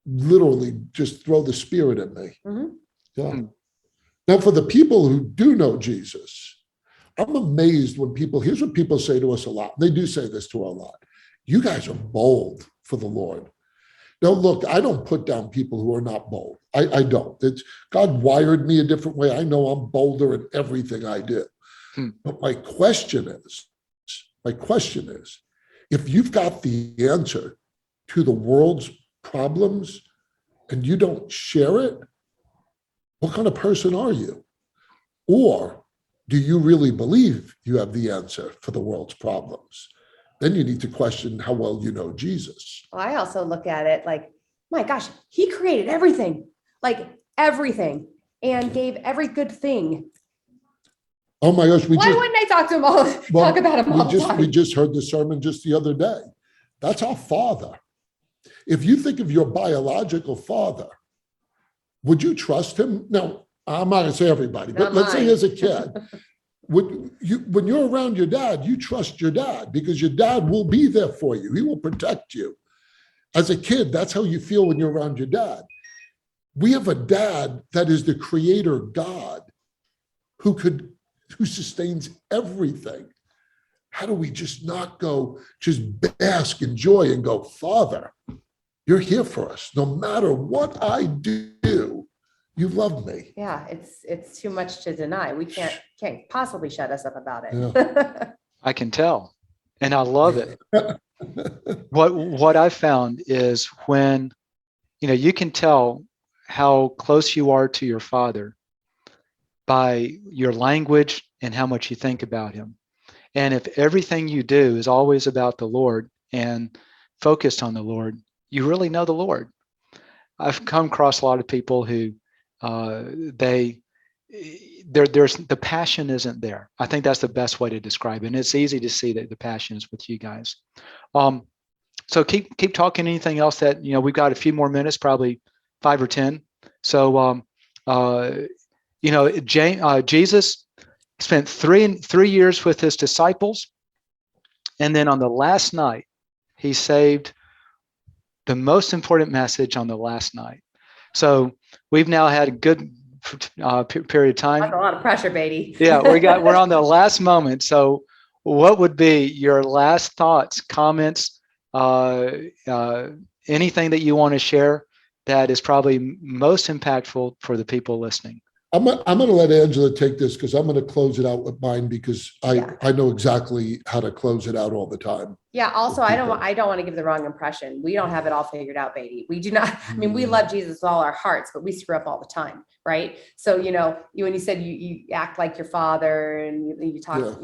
literally just throw the spirit in me. Mm-hmm. Yeah. Now, for the people who do know Jesus, I'm amazed when here's what people say to us a lot. They do say this to us a lot. You guys are bold for the Lord. Now, look, I don't put down people who are not bold. I don't. God wired me a different way. I know I'm bolder in everything I do. But my question is, if you've got the answer to the world's problems and you don't share it, what kind of person are you? Or do you really believe you have the answer for the world's problems? Then you need to question how well you know Jesus. Well, I also look at it like, my gosh, he created everything, and gave every good thing. Oh my gosh. Why wouldn't I talk to him talk about him all the time? We just heard the sermon just the other day. That's our Father. If you think of your biological father, would you trust him? Now, I'm not going to say everybody, but let's say as a kid, when you're around your dad, you trust your dad because your dad will be there for you. He will protect you. As a kid, that's how you feel when you're around your dad. We have a dad that is the creator God who sustains everything. How do we just not go, just bask in joy and go, Father, you're here for us. No matter what I do, you love me. Yeah, it's too much to deny. We can't possibly shut us up about it. Yeah. I can tell, and I love it. What I found is when, you can tell how close you are to your father by your language and how much you think about him. And if everything you do is always about the Lord and focused on the Lord, you really know the Lord. I've come across a lot of people who there's the passion isn't there. I think that's the best way to describe it. And it's easy to see that the passion is with you guys. So keep talking. Anything else that, we've got a few more minutes, probably 5 or 10. So, Jesus spent three years with his disciples. And then on the last night, he saved the most important message on the last night. So we've now had a good period of time. That's a lot of pressure, Beatty. Yeah, we're on the last moment. So what would be your last thoughts, comments, anything that you want to share that is probably most impactful for the people listening? I'm going to let Angela take this because I'm going to close it out with mine because I know exactly how to close it out all the time. Yeah. Also, I don't want to give the wrong impression. We don't have it all figured out, Beatty. We do not. I mean, we love Jesus with all our hearts, but we screw up all the time, right? So, when you said you act like your father and you talk,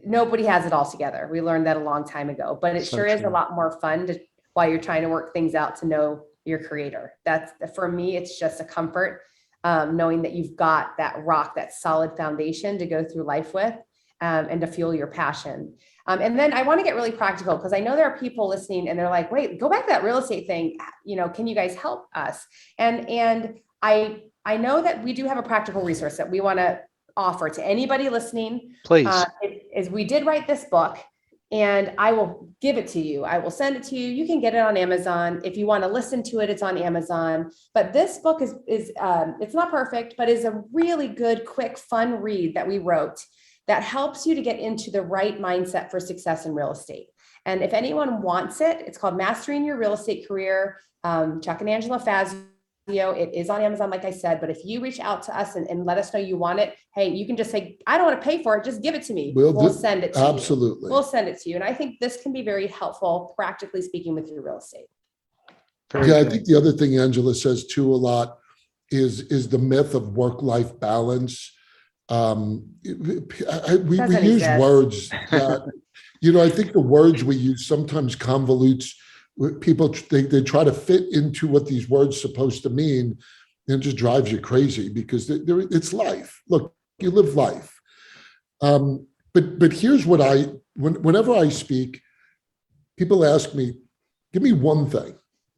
nobody has it all together. We learned that a long time ago, but it sure is a lot more fun while you're trying to work things out to know your creator. That's, for me, it's just a comfort. Knowing that you've got that rock, that solid foundation to go through life with, and to fuel your passion. And then I want to get really practical because I know there are people listening and they're like, wait, go back to that real estate thing. Can you guys help us? And I know that we do have a practical resource that we want to offer to anybody listening. Please. Is we did write this book. And I will give it to you. I will send it to you. You can get it on Amazon. If you want to listen to it, it's on Amazon. But this book is it's not perfect, but is a really good, quick, fun read that we wrote that helps you to get into the right mindset for success in real estate. And if anyone wants it, it's called Mastering Your Real Estate Career. Chuck and Angela Fazio It is on Amazon, like I said, but if you reach out to us and let us know you want it, hey, you can just say, I don't want to pay for it. Just give it to me. We'll send it to you. Absolutely. We'll send it to you. And I think this can be very helpful, practically speaking, with your real estate. Yeah, I think the other thing Angela says too a lot is the myth of work-life balance. We use words that, I think the words we use sometimes convolutes people. They try to fit into what these words supposed to mean, and it just drives you crazy because it's life. Look, you live life. But here's what whenever I speak, people ask me, give me one thing.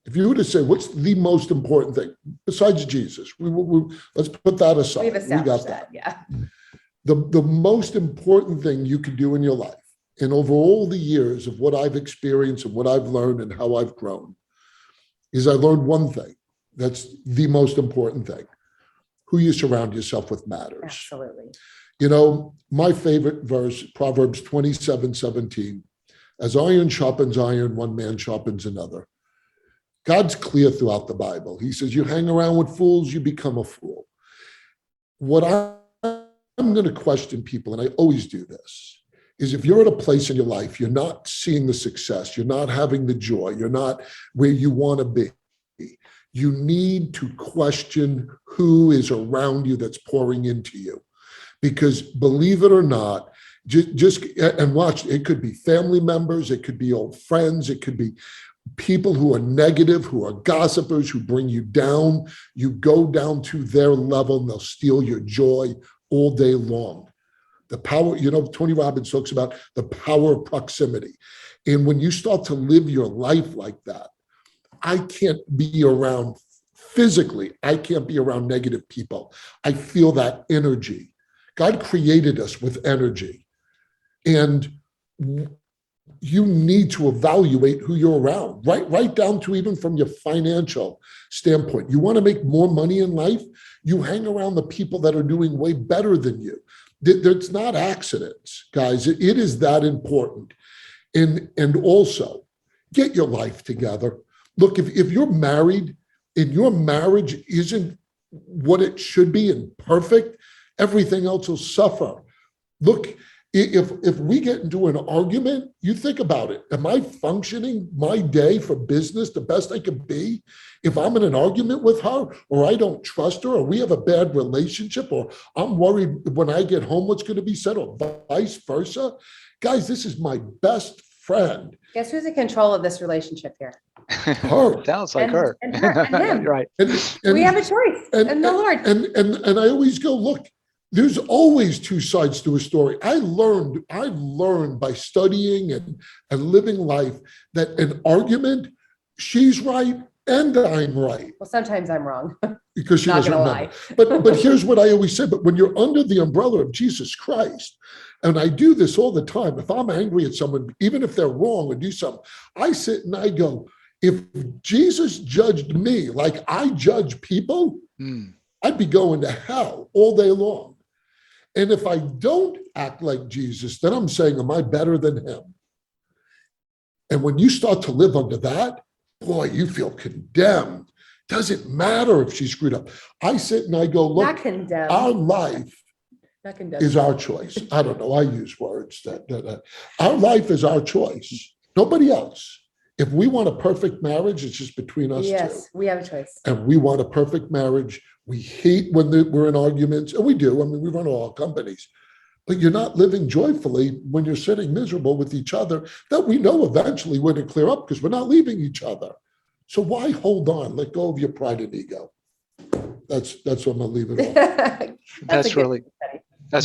If you were to say, what's the most important thing besides Jesus? Let's put that aside. We've established that. Yeah. The most important thing you can do in your life, and over all the years of what I've experienced and what I've learned and how I've grown, is I learned one thing. That's the most important thing. Who you surround yourself with matters. Absolutely. My favorite verse, Proverbs 27:17, as iron sharpens iron, one man sharpens another. God's clear throughout the Bible. He says, you hang around with fools, you become a fool. What I'm going to question people, and I always do this, is if you're at a place in your life, you're not seeing the success, you're not having the joy, you're not where you want to be, you need to question who is around you that's pouring into you. Because believe it or not, just and watch, it could be family members, it could be old friends, it could be people who are negative, who are gossipers, who bring you down. You go down to their level and they'll steal your joy all day long. The power, Tony Robbins talks about the power of proximity. And when you start to live your life like that, I can't be around physically, I can't be around negative people. I feel that energy. God created us with energy. And you need to evaluate who you're around, right down to even from your financial standpoint. You want to make more money in life, you hang around the people that are doing way better than you. It's not accidents, guys. It is that important. And also, get your life together. Look, if you're married and your marriage isn't what it should be and perfect, everything else will suffer. Look, if we get into an argument, you think about it. Am I functioning my day for business the best I can be? If I'm in an argument with her, or I don't trust her, or we have a bad relationship, or I'm worried when I get home what's going to be said, or vice versa. Guys, this is my best friend. Guess who's in control of this relationship here? Her. Sounds like her. And him. You're right. And We have a choice. And the Lord. And I always go, look, there's always two sides to a story. I've learned by studying and living life that an argument, she's right and I'm right. Well, sometimes I'm wrong. Because she Not doesn't gonna remember. But here's what I always say, but when you're under the umbrella of Jesus Christ, and I do this all the time, if I'm angry at someone, even if they're wrong or do something, I sit and I go, if Jesus judged me like I judge people, I'd be going to hell all day long. And if I don't act like Jesus, then I'm saying, am I better than him? And when you start to live under that, boy, you feel condemned. Doesn't matter if she screwed up. I sit and I go, look, Not condemned. our life Not condemned. is our choice. I don't know. I use words our life is our choice. Nobody else. If we want a perfect marriage, it's just between us two. Yes, we have a choice. And we want a perfect marriage. We hate when we're in arguments, and we do. I mean, we run all companies. But you're not living joyfully when you're sitting miserable with each other that we know eventually we're going to clear up because we're not leaving each other. So why hold on? Let go of your pride and ego. That's what I'm going to leave it on. That's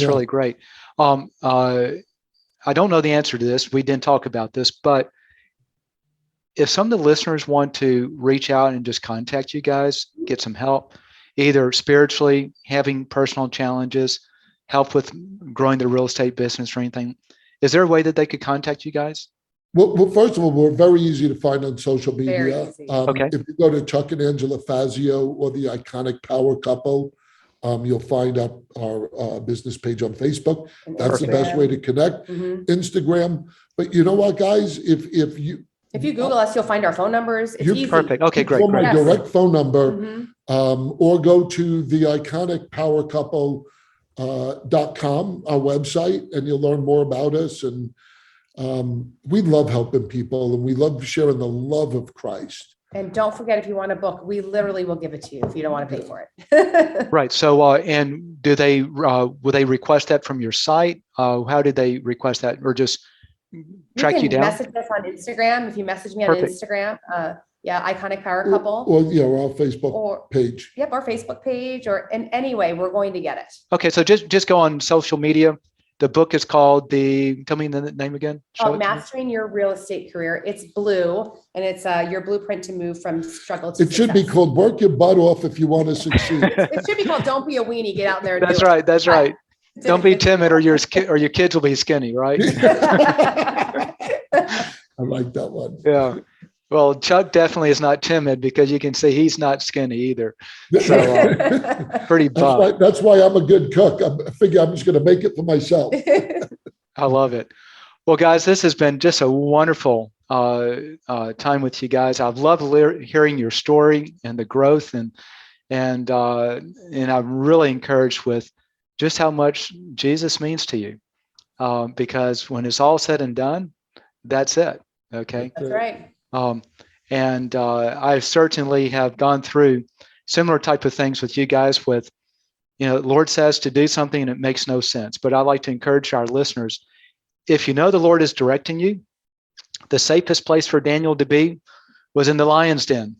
really great. I don't know the answer to this. We didn't talk about this, but if some of the listeners want to reach out and just contact you guys, get some help, either spiritually, having personal challenges, help with growing their real estate business or anything, is there a way that they could contact you guys? Well, first of all, we're very easy to find on social media. Okay. If you go to Chuck and Angela Fazio or the Iconic Power Couple, you'll find our business page on Facebook. That's the best way to connect. Instagram. But you know what, guys? If you Google us, you'll find our phone numbers. It's easy. Perfect. Okay, great. My direct phone number. or go to the iconicpowercouple.com, our website, and you'll learn more about us. And we love helping people, and we love sharing the love of Christ. And don't forget, if you want a book, we literally will give it to you if you don't want to pay for it. Right. So, and do they will they request that from your site? How did they request that, or just track you down? Message us on Instagram. If you message me on Instagram, Iconic Power Couple. Or our Facebook page. Yep, our Facebook page, or in any way, we're going to get it. Okay, so just go on social media. The book is called tell me the name again. Mastering Your Real Estate Career. It's blue, and it's your blueprint to move from struggle to success. Should be called Work Your Butt Off If You Want to Succeed. It should be called Don't Be a Weenie, Get Out there and That's right. That's right. Don't be timid, or your kids will be skinny, right? I like that one. Yeah. Well, Chuck definitely is not timid, because you can see he's not skinny either. So pretty buff. That's why I'm a good cook. I figure I'm just going to make it for myself. I love it. Well, guys, this has been just a wonderful time with you guys. I've loved hearing your story and the growth, and I'm really encouraged with just how much Jesus means to you, because when it's all said and done, that's it. Okay. That's right. And I certainly have gone through similar type of things with you guys with, the Lord says to do something and it makes no sense. But I like to encourage our listeners, if you know the Lord is directing you, the safest place for Daniel to be was in the lion's den,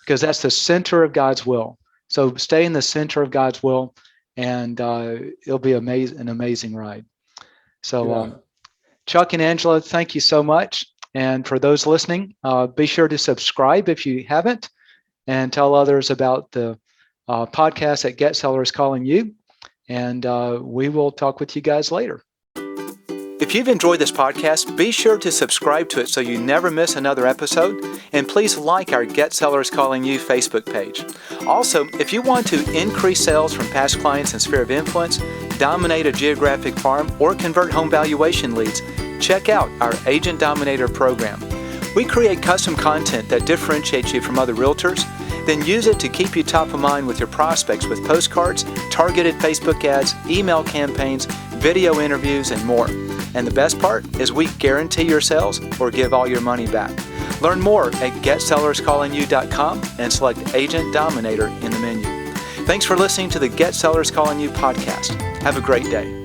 because that's the center of God's will. So stay in the center of God's will, and it'll be an amazing ride. So Chuck and Angela, thank you so much. And for those listening, be sure to subscribe if you haven't, and tell others about the podcast that Get Seller is calling you. And we will talk with you guys later. If you've enjoyed this podcast, be sure to subscribe to it so you never miss another episode. And please like our Get Sellers Calling You Facebook page. Also, if you want to increase sales from past clients and sphere of influence, dominate a geographic farm, or convert home valuation leads, check out our Agent Dominator program. We create custom content that differentiates you from other realtors, then use it to keep you top of mind with your prospects with postcards, targeted Facebook ads, email campaigns, video interviews, and more. And the best part is we guarantee your sales or give all your money back. Learn more at GetSellersCallingYou.com and select Agent Dominator in the menu. Thanks for listening to the Get Sellers Calling You podcast. Have a great day.